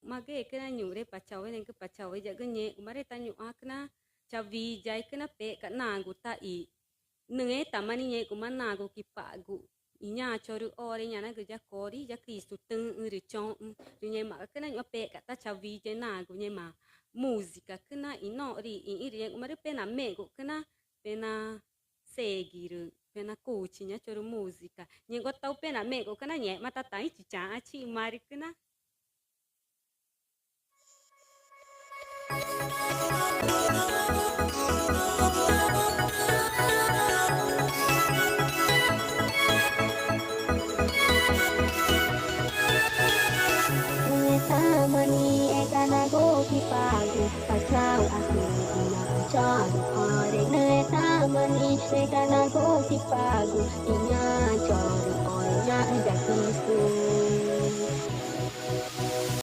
mage kena nyure pacawe neng ke pacawe jaga nye kumare tanyu akna cavi jai kena pe kana guta I nenge tamani nye kumana gu kipagu inya choru ore nyana gu jakori jakristu teng uri chong nye ma kena nyo pe kata cavi jena gu nye ma música kena ino ri iri kumare pena mego kena pena seguir pena coach nya choru música nye gotau pena mego kena nye mata tai chicha achi mari kena Tamani ekana go kipagu pachau aku ina chon ore ne tamani ekana go kipagu inya chon ore nya jakisu